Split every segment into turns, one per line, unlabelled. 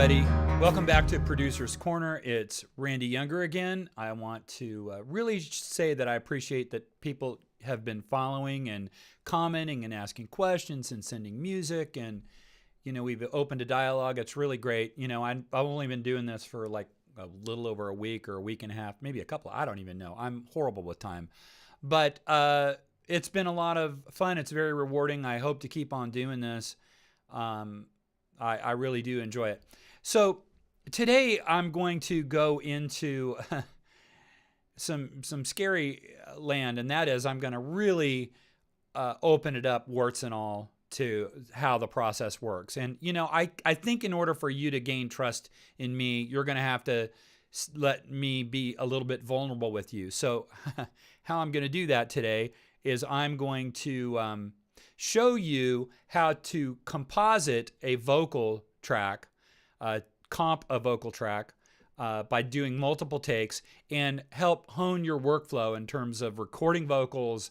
everybody. Welcome back to Producer's Corner. It's Randy Younger again. I want to really say that I appreciate that people have been following and commenting and asking questions and sending music. And, you know, we've opened a dialogue. It's really great. You know, I've only been doing this for like a little over a week or a week and a half, maybe a couple. I don't even know. I'm horrible with time. But it's been a lot of fun. It's very rewarding. I hope to keep on doing this. I really do enjoy it. So today I'm going to go into some scary land, and that is I'm going to really open it up, warts and all, to how the process works. And, you know, I think in order for you to gain trust in me, you're going to have to let me be a little bit vulnerable with you. So how I'm going to do that today is I'm going to show you how to composite a vocal track, comp a vocal track by doing multiple takes, and help hone your workflow in terms of recording vocals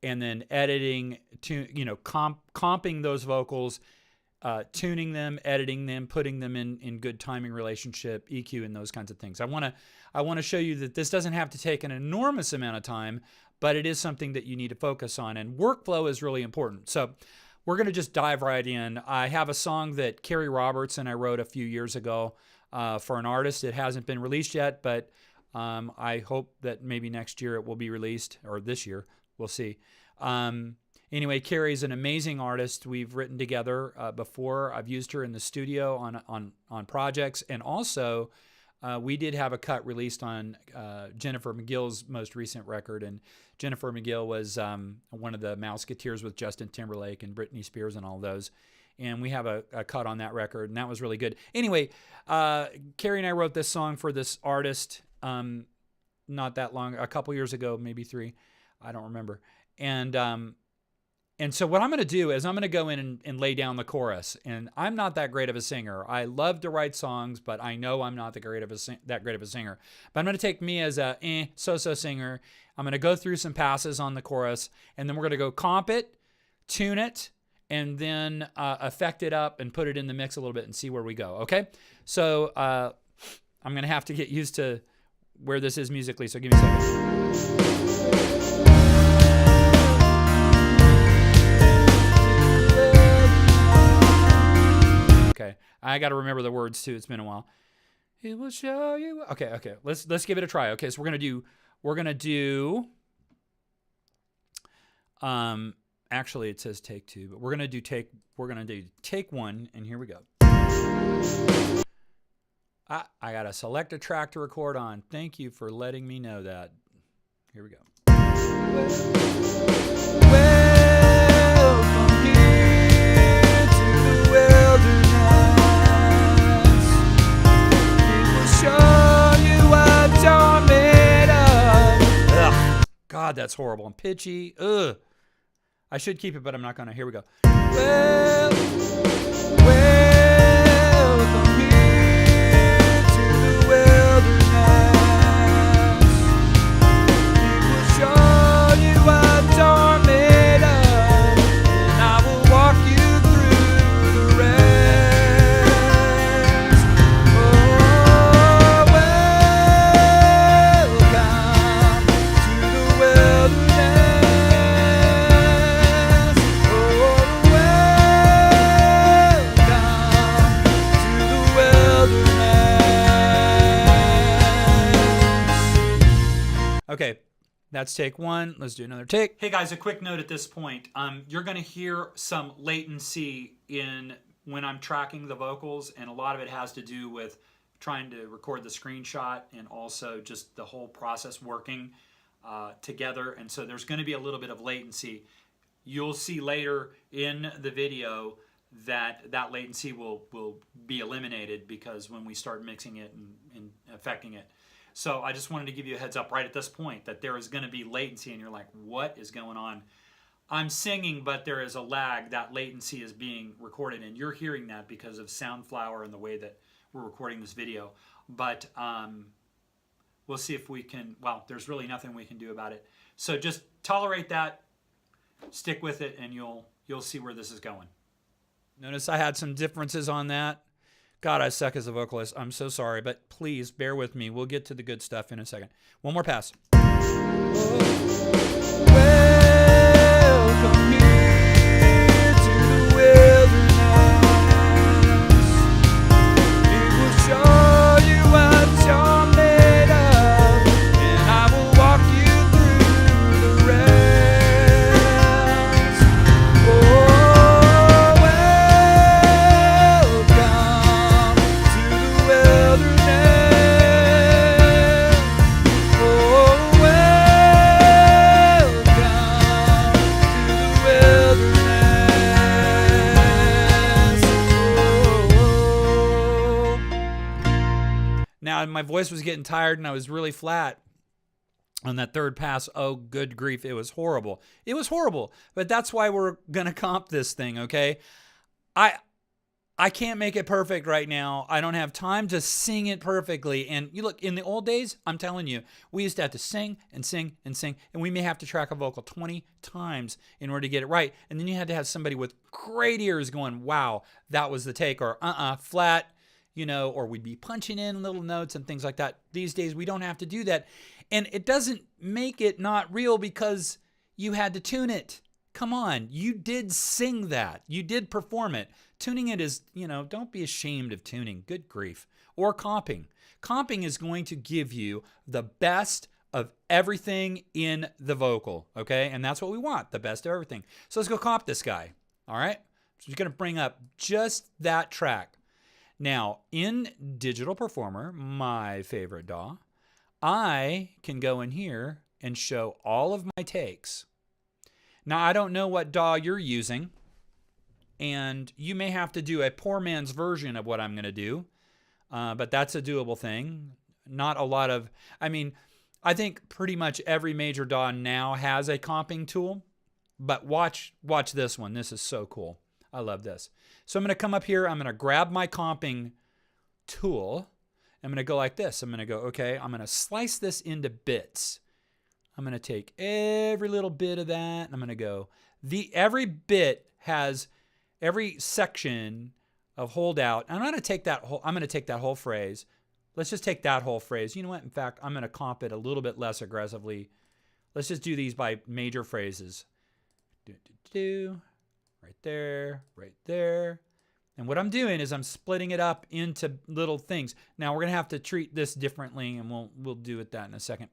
and then editing, comping those vocals, tuning them, editing them, putting them in good timing relationship, EQ, and those kinds of things. I want to show you that this doesn't have to take an enormous amount of time, but it is something that you need to focus on, and workflow is really important. So we're going to just dive right in. I have a song that Carrie Roberts and I wrote a few years ago for an artist. It hasn't been released yet, but I hope that maybe next year it will be released, or this year. We'll see. Anyway, Carrie's an amazing artist. We've written together before. I've used her in the studio on projects, and also we did have a cut released on Jennifer McGill's most recent record, and Jennifer McGill was one of the Mouseketeers with Justin Timberlake and Britney Spears and all those, and we have a cut on that record, and that was really good. Anyway, Carrie and I wrote this song for this artist not that long, a couple years ago, maybe 3, I don't remember, and so what I'm going to do is I'm going to go in and lay down the chorus. And I'm not that great of a singer. I love to write songs, but I know I'm not that great of a singer. But I'm going to take me as a so-so singer. I'm going to go through some passes on the chorus, and then we're going to go comp it, tune it, and then effect it up and put it in the mix a little bit and see where we go. Okay? So I'm going to have to get used to where this is musically. So give me a second. Okay, I got to remember the words too. It's been a while. It will show you. Okay. Let's give it a try. Okay, so we're gonna do. Actually, it says take 2, but we're gonna do take 1, and here we go. I gotta select a track to record on. Thank you for letting me know that. Here we go. Welcome here to the wilderness. God, that's horrible and pitchy. Ugh. I should keep it, but I'm not gonna. Here we go. Welcome here to the wilderness. It will show you what you're made of, and I will walk you through the rest. Oh, welcome to the wilderness. Oh, welcome to the wilderness. Okay. That's take 1. Let's do another take. Hey guys, a quick note at this point. You're going to hear some latency in when I'm tracking the vocals, and a lot of it has to do with trying to record the screenshot and also just the whole process working together. And so there's going to be a little bit of latency. You'll see later in the video that latency will be eliminated, because when we start mixing it and affecting it. So I just wanted to give you a heads up right at this point that there is going to be latency, and you're like, what is going on? I'm singing, but there is a lag. That latency is being recorded, and you're hearing that because of Soundflower and the way that we're recording this video. But we'll see if we can, well, there's really nothing we can do about it. So just tolerate that, stick with it, and you'll see where this is going. Notice I had some differences on that. God, I suck as a vocalist. I'm so sorry, but please bear with me. We'll get to the good stuff in a second. One more pass. Welcome here to the wilderness. It will show you what you're made of, and I will walk you through the rest. Oh, welcome to the wilderness. Oh, welcome to the wilderness. Oh. Now, my voice was getting tired and I was really flat on that third pass. Oh, good grief. It was horrible. It was horrible. But that's why we're going to comp this thing, okay? I can't make it perfect right now. I don't have time to sing it perfectly. And you look, in the old days, I'm telling you, we used to have to sing and sing and sing. And we may have to track a vocal 20 times in order to get it right. And then you had to have somebody with great ears going, wow, that was the take. Or flat, you know, or we'd be punching in little notes and things like that. These days, we don't have to do that. And it doesn't make it not real because you had to tune it. Come on, you did sing that. You did perform it. Tuning it is, you know, don't be ashamed of tuning. Good grief. Or comping. Comping is going to give you the best of everything in the vocal, okay? And that's what we want, the best of everything. So let's go comp this guy, all right? So we're going to bring up just that track. Now, in Digital Performer, my favorite DAW, I can go in here and show all of my takes. Now, I don't know what DAW you're using, and you may have to do a poor man's version of what I'm going to do, but that's a doable thing. Not a lot of, I mean, I think pretty much every major DAW now has a comping tool, but watch this one. This is so cool. I love this. So I'm going to come up here. I'm going to grab my comping tool. I'm going to go like this. I'm going to go, okay, I'm going to slice this into bits. I'm going to take every little bit of that, and I'm going to go, every bit has every section of holdout. I'm going to take that whole phrase. Let's just take that whole phrase. You know what? In fact, I'm going to comp it a little bit less aggressively. Let's just do these by major phrases. Right there, right there. And what I'm doing is I'm splitting it up into little things. Now we're going to have to treat this differently, and we'll do it that in a second,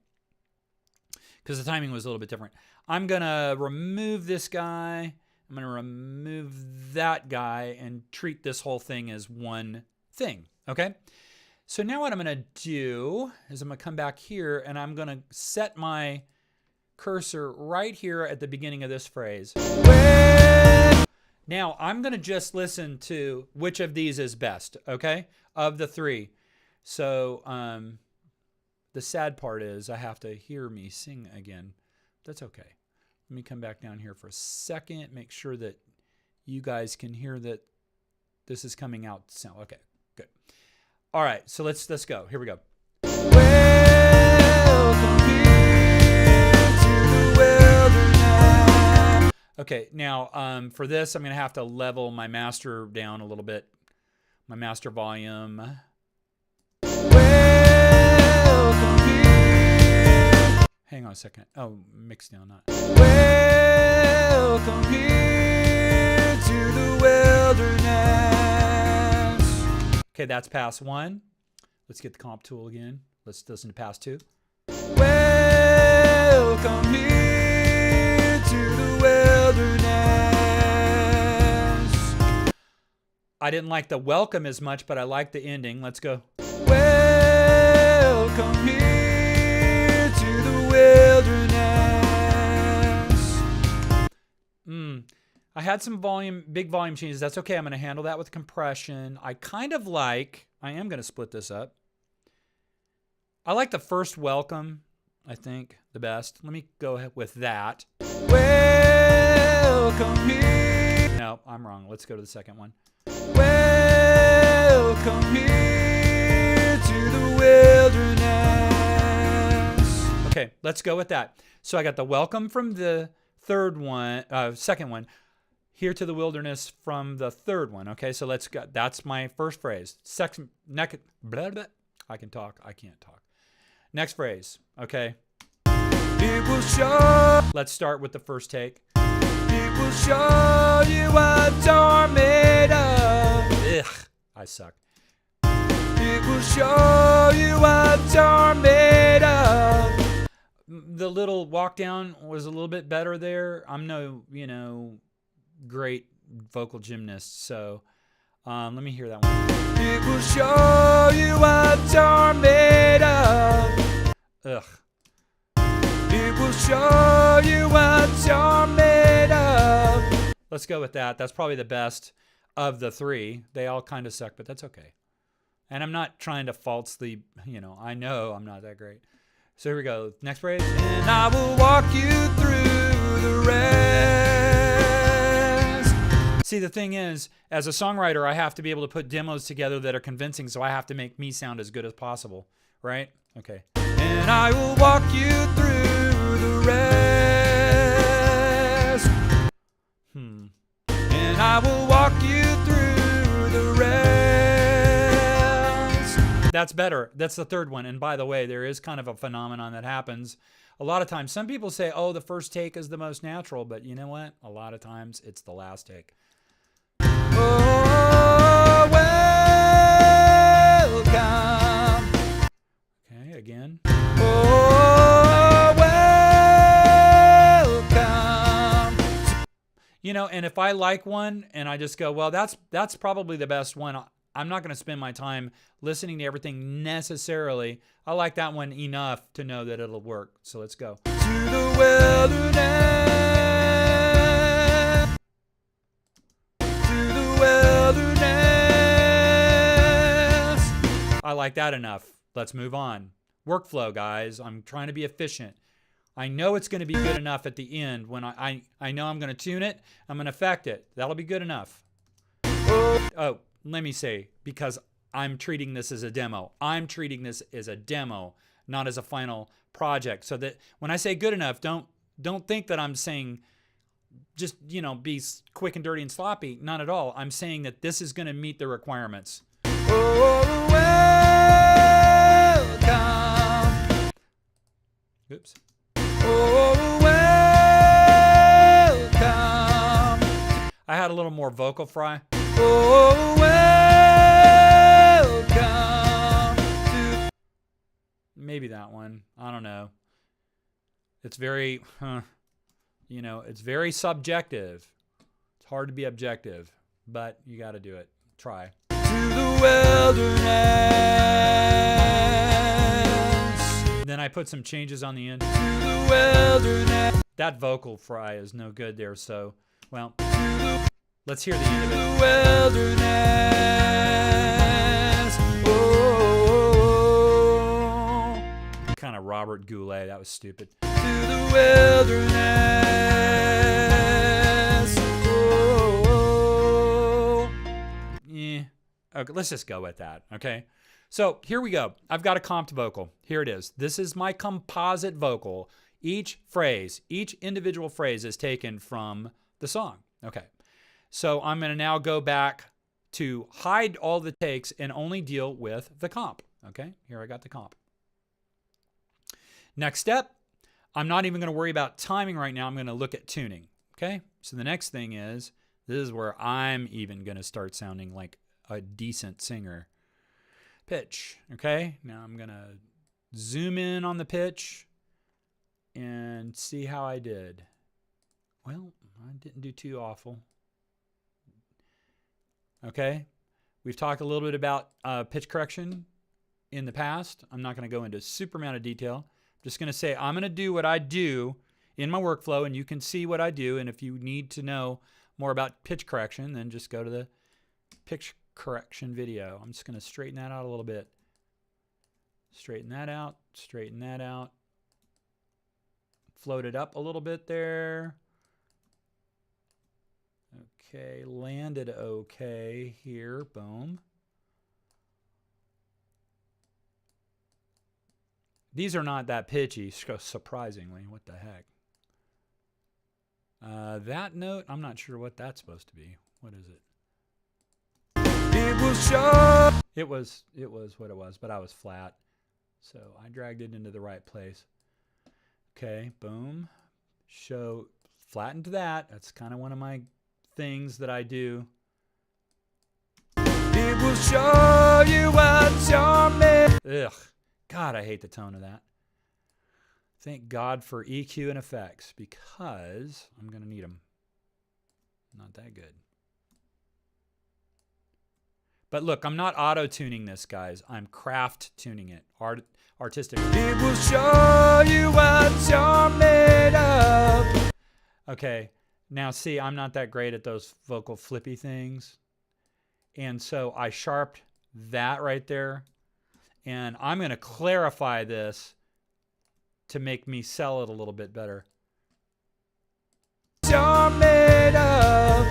because the timing was a little bit different. I'm going to remove this guy. I'm going to remove that guy and treat this whole thing as one thing, okay? So now what I'm going to do is I'm going to come back here, and I'm going to set my cursor right here at the beginning of this phrase. Now, I'm going to just listen to which of these is best, okay, of the three. So the sad part is I have to hear me sing again. That's okay. Let me come back down here for a second, make sure that you guys can hear that this is coming out. So, okay, good. All right, so let's go. Here we go. Welcome here to the wilderness. Okay, now for this, I'm going to have to level my master down a little bit, my master volume. Welcome here. Hang on a second. Oh, mix down, not. Welcome here to the wilderness. Okay, that's pass one. Let's get the comp tool again. Let's listen to pass two. Welcome here to the wilderness. I didn't like the welcome as much, but I like the ending. Let's go. Welcome here to the wilderness. I had some big volume changes. That's okay. I'm going to handle that with compression. I am going to split this up. I like the first welcome, I think, the best. Let me go ahead with that. Welcome here. No, I'm wrong. Let's go to the second one. Welcome here to the wilderness. Okay, let's go with that. So I got the welcome from the second one. here to the wilderness from the third one. Okay, so let's go. That's my first phrase. Second, blah, blah. I can talk. I can't talk. Next phrase. Okay. It will show. Let's start with the first take. It will show you what you're made of. Ugh, I suck. It will show you what you're made of. The little walk down was a little bit better there. I'm no, great vocal gymnast, so let me hear that one. It will show you what you're made of. Ugh. It will show you what you're made of. Let's go with that. That's probably the best of the three. They all kind of suck, but that's okay. And I'm not trying to falsely, I know I'm not that great. So here we go. Next phrase. And I will walk you through the rest. See, the thing is, as a songwriter, I have to be able to put demos together that are convincing, so I have to make me sound as good as possible, right? Okay. And I will walk you through the rest. And I will walk you through the rest. That's better. That's the third one. And by the way, there is kind of a phenomenon that happens a lot of times. Some people say, oh, the first take is the most natural, but you know what? A lot of times it's the last take. Oh, welcome. Okay, again. Oh, welcome. And if I like one and I just go, well, that's probably the best one, I'm not going to spend my time listening to everything necessarily. I like that one enough to know that it'll work. So let's go. To the wilderness. To the wilderness. I like that enough. Let's move on. Workflow, guys. I'm trying to be efficient. I know it's going to be good enough at the end when I know I'm going to tune it. I'm going to affect it. That'll be good enough. Oh. Let me say, because I'm treating this as a demo. I'm treating this as a demo, not as a final project. So that when I say good enough, don't think that I'm saying just, be quick and dirty and sloppy. Not at all. I'm saying that this is going to meet the requirements. Oh, welcome. Oops. Oh, welcome. I had a little more vocal fry. Oh, welcome to... Maybe that one. I don't know. It's very, it's very subjective. It's hard to be objective, but you got to do it. Try. To the wilderness. Then I put some changes on the end. To the wilderness. That vocal fry is no good there, so, well... Let's hear the end of it. The wilderness. Oh, kind of Robert Goulet. That was stupid. To the wilderness. Oh, yeah. Okay, let's just go with that. Okay. So here we go. I've got a comped vocal. Here it is. This is my composite vocal. Each phrase, each individual phrase is taken from the song. Okay. So I'm going to now go back to hide all the takes and only deal with the comp. Okay, here I got the comp. Next step, I'm not even going to worry about timing right now. I'm going to look at tuning. Okay, so the next thing is, this is where I'm even going to start sounding like a decent singer. Pitch. Okay, now I'm going to zoom in on the pitch and see how I did. Well, I didn't do too awful. Okay, we've talked a little bit about pitch correction in the past. I'm not going to go into a super amount of detail. I'm just going to say I'm going to do what I do in my workflow, and you can see what I do. And if you need to know more about pitch correction, then just go to the pitch correction video. I'm just going to straighten that out a little bit. Straighten that out, straighten that out. Float it up a little bit there. Okay, landed okay here, boom. These are not that pitchy, surprisingly. What the heck? That note, I'm not sure what that's supposed to be. What is it? It will show. It was what it was, but I was flat. So I dragged it into the right place. Okay, boom. Show, flattened that. That's kind of one of my things that I do. It will show you what's your man. Ugh. God, I hate the tone of that. Thank God for EQ and effects, because I'm going to need them. Not that good. But look, I'm not auto-tuning this, guys. I'm craft tuning it. Artistic. It will show you what you're made of. Okay, now see, I'm not that great at those vocal flippy things. And so I sharped that right there. And I'm going to clarify this to make me sell it a little bit better. You're made of.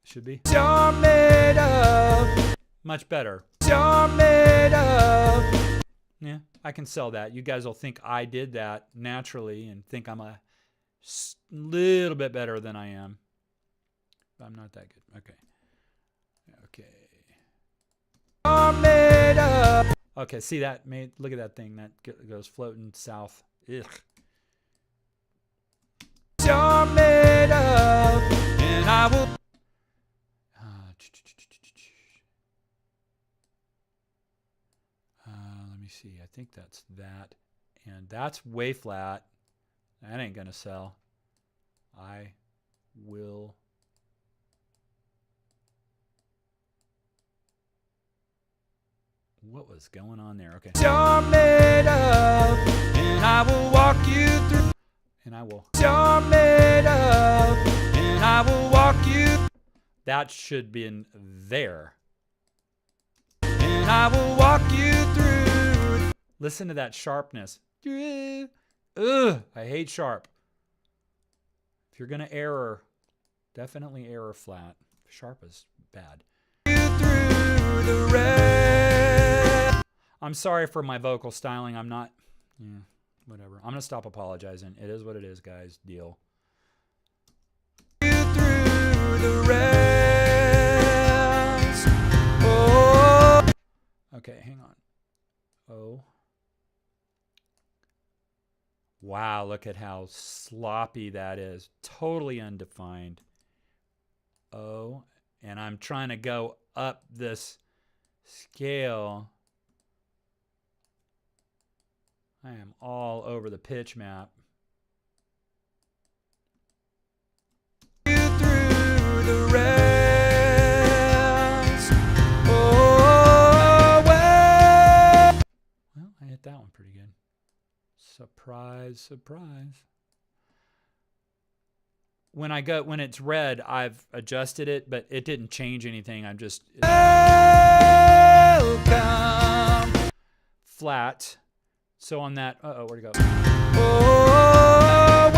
Should be. You're made of. Much better. You're made of. Yeah, I can sell that. You guys will think I did that naturally and think I'm a little bit better than I am. But I'm not that good. Okay. Okay. You're made of. Okay, see that? Look at that thing that goes floating south. Ugh. You're made of, and I will. Let me see. I think that's that, and that's way flat. That ain't gonna sell. I will. What was going on there? Okay. You're made of, and I will walk you through. And I will. You're made of, and I will walk you. That should be in there. And I will walk you through. Listen to that sharpness. Ugh, I hate sharp. If you're gonna error, definitely error flat. Sharp is bad. Through the red. I'm sorry for my vocal styling. I'm not. Yeah, whatever. I'm gonna stop apologizing. It is what it is, guys. Deal. Through the rest. Oh. Okay, hang on. Oh. Wow, look at how sloppy that is. Totally undefined. Oh, and I'm trying to go up this scale. I am all over the pitch map. Through the rest. Oh, well, I hit that one pretty good. Surprise, surprise. When it's red, I've adjusted it, but it didn't change anything. I'm just welcome. Flat. So on that, where'd it go? Oh,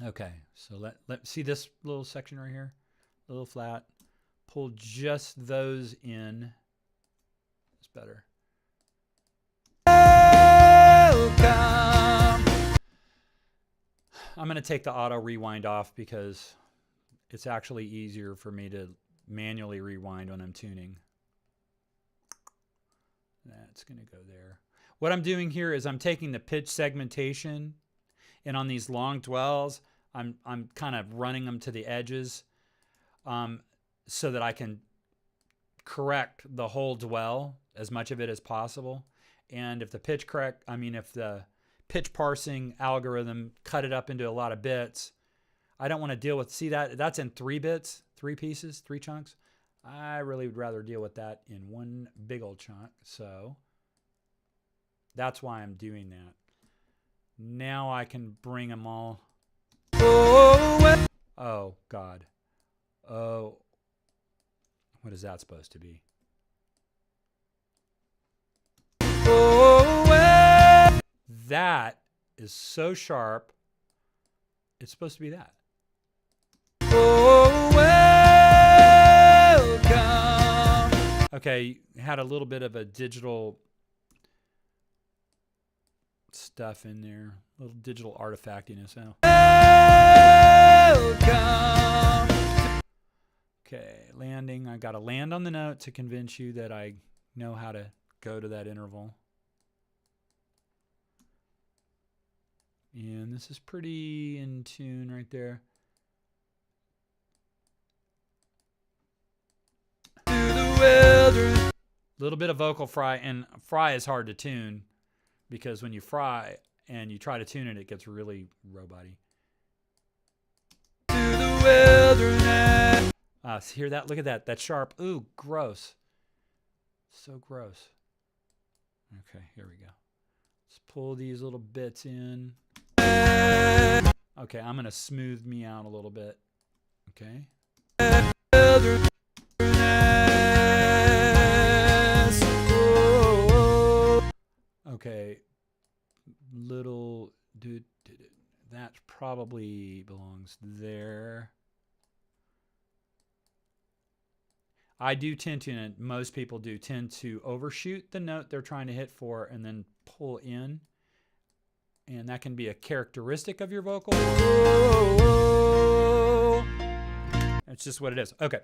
welcome. Okay, so let see this little section right here, a little flat. Pull just those in. It's better. Welcome. I'm going to take the auto rewind off because it's actually easier for me to manually rewind when I'm tuning. That's going to go there. What I'm doing here is I'm taking the pitch segmentation, and on these long dwells, I'm kind of running them to the edges so that I can correct the whole dwell, as much of it as possible. And if the pitch parsing algorithm cut it up into a lot of bits, I don't want to deal with, see that's in 3 bits, 3 pieces, 3 chunks. I really would rather deal with that in one big old chunk. So that's why I'm doing that. Now I can bring them all. Oh, God. Oh, what is that supposed to be? That is so sharp. It's supposed to be that. Okay, had a little bit of a digital stuff in there, a little digital artifactiness. Oh. Okay, landing. I got to land on the note to convince you that I know how to go to that interval. And this is pretty in tune right there. A little bit of vocal fry, and fry is hard to tune because when you fry and you try to tune it, it gets really robot-y. So hear that? Look at that. That sharp. Ooh, gross. So gross. Okay, here we go. Let's pull these little bits in. Okay, I'm going to smooth me out a little bit. Okay. Okay. Little dude. That probably belongs there. I do tend to, and most people do, tend to overshoot the note they're trying to hit for and then pull in. And that can be a characteristic of your vocal. That's just what it is. Okay,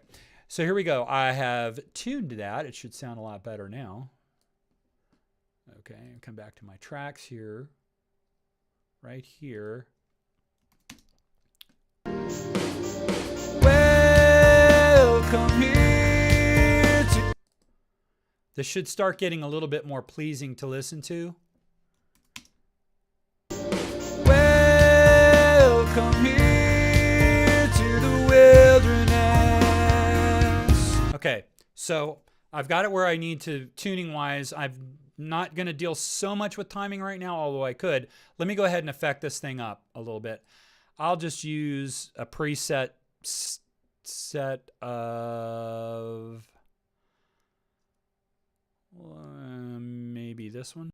so here we go. I have tuned that. It should sound a lot better now. Okay, come back to my tracks here. Right here. Welcome here. This should start getting a little bit more pleasing to listen to. Welcome here to the wilderness. Okay, so I've got it where I need to tuning wise. I'm not going to deal so much with timing right now, although I could. Let me go ahead and affect this thing up a little bit. I'll just use a preset set of maybe this one.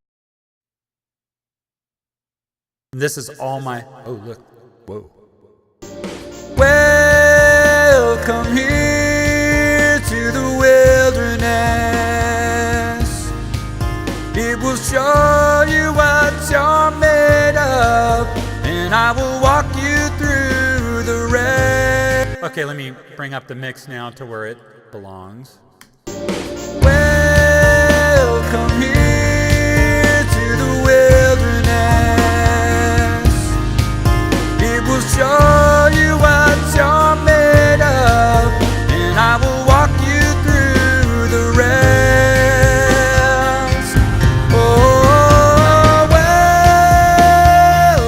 This is all my, oh look, whoa. Welcome here to the wilderness. It will show you what you're made of, and I will walk you through the rest. Okay, let me bring up the mix now to where it belongs. Welcome here to the wilderness. It will show you what you're made of, and I will walk you through the rest. Oh,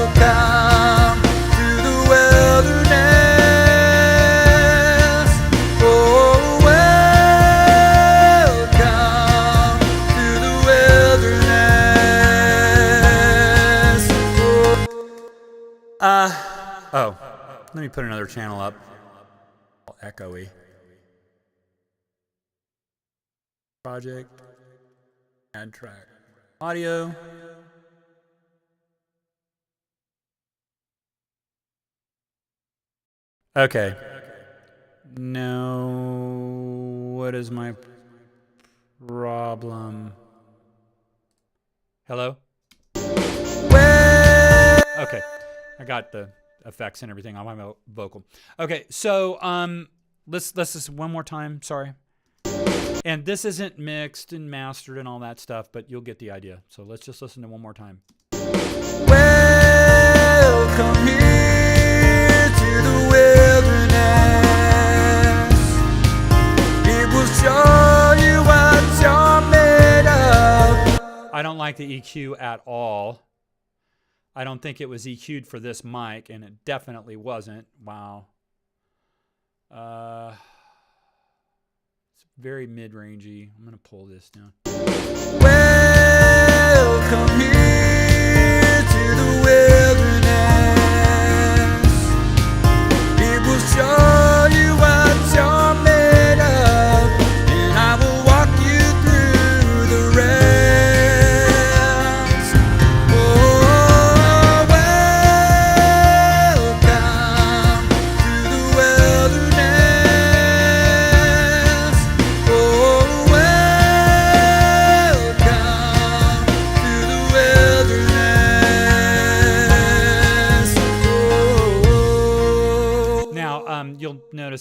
welcome to the wilderness. Oh, welcome to the wilderness. Oh, let me put another channel up. Echoey. Project. Add track. Audio. Okay. No. What is my problem? Hello? Okay. I got the effects and everything on my vocal. Okay, so let's just one more time. Sorry. And this isn't mixed and mastered and all that stuff, but you'll get the idea. So let's just listen to one more time. Welcome here to the wilderness. It will show you what you're made of. I don't like the EQ at all. I don't think it was EQ'd for this mic, and it definitely wasn't. Wow. It's very mid-rangey. I'm going to pull this down. Welcome here to the wilderness. It will show you what you're made of, and I will walk you through the rest.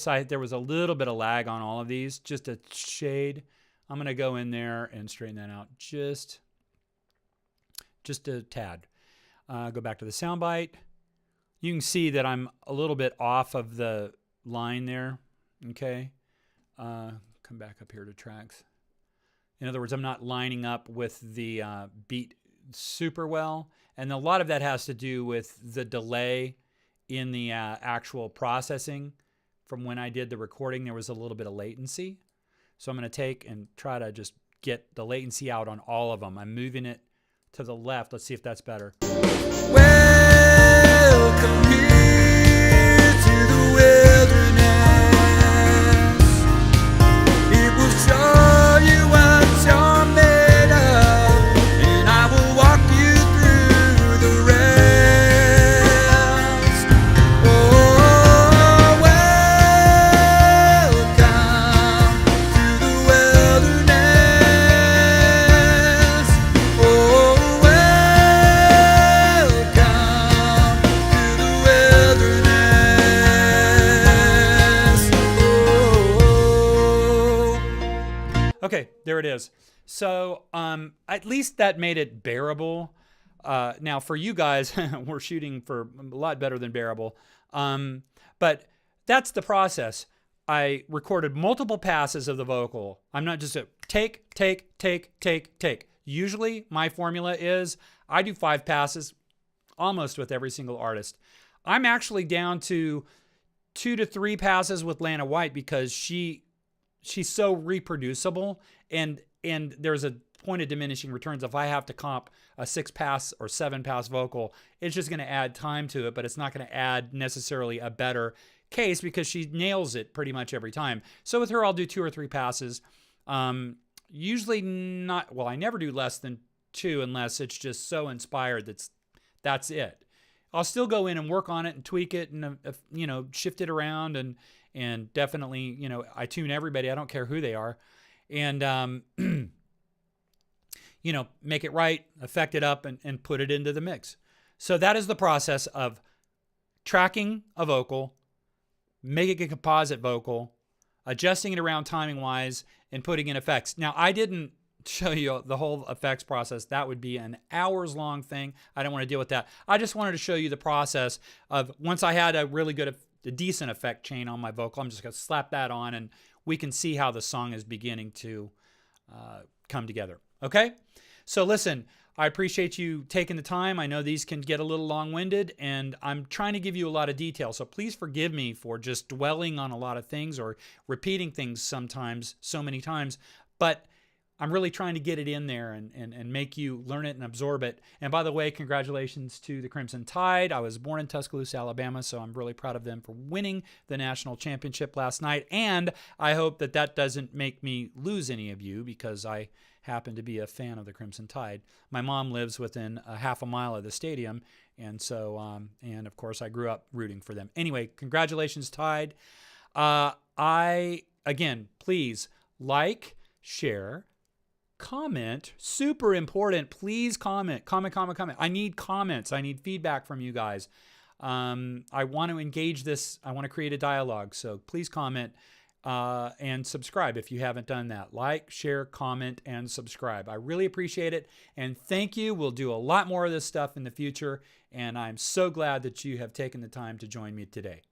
notice there was a little bit of lag on all of these, just a shade. I'm going to go in there and straighten that out just a tad. Go back to the soundbite. You can see that I'm a little bit off of the line there. Okay. Come back up here to tracks. In other words, I'm not lining up with the beat super well. And a lot of that has to do with the delay in the actual processing. From when I did the recording, there was a little bit of latency. So I'm going to take and try to just get the latency out on all of them. I'm moving it to the left. Let's see if that's better. Welcome here to the wilderness. It will show you what you're made of, and I will walk you through the rest. Oh, welcome to the wilderness. Oh, okay, there it is. So at least that made it bearable. Now for you guys, we're shooting for a lot better than bearable. But that's the process. I recorded multiple passes of the vocal. I'm not just a take. Usually my formula is I do 5 passes almost with every single artist. I'm actually down to 2 to 3 passes with Lana White because she's so reproducible, and there's a point of diminishing returns. If I have to comp a 6-pass or 7-pass vocal, it's just going to add time to it, but it's not going to add necessarily a better case because she nails it pretty much every time. So with her, I'll do 2 or 3 passes. Usually not, well, I never do less than 2 unless it's just so inspired that's it. I'll still go in and work on it and tweak it and shift it around and definitely, I tune everybody. I don't care who they are. And, make it right, effect it up, and put it into the mix. So that is the process of tracking a vocal, making a composite vocal, adjusting it around timing-wise, and putting in effects. Now, I didn't show you the whole effects process. That would be an hours-long thing. I don't want to deal with that. I just wanted to show you the process of once I had a really good, a decent effect chain on my vocal, I'm just going to slap that on, and we can see how the song is beginning to come together. Okay? So listen, I appreciate you taking the time. I know these can get a little long-winded, and I'm trying to give you a lot of detail. So please forgive me for just dwelling on a lot of things or repeating things sometimes, so many times. But I'm really trying to get it in there and make you learn it and absorb it. And by the way, congratulations to the Crimson Tide. I was born in Tuscaloosa, Alabama, so I'm really proud of them for winning the national championship last night. And I hope that that doesn't make me lose any of you because I happen to be a fan of the Crimson Tide. My mom lives within a half a mile of the stadium, and so, and of course, I grew up rooting for them. Anyway, congratulations, Tide. Again, please like, share, comment. Super important. Please comment. I need comments. I need feedback from you guys. I want to engage this. I want to create a dialogue. So please comment and subscribe if you haven't done that. Like, share, comment, and subscribe. I really appreciate it. And thank you. We'll do a lot more of this stuff in the future. And I'm so glad that you have taken the time to join me today.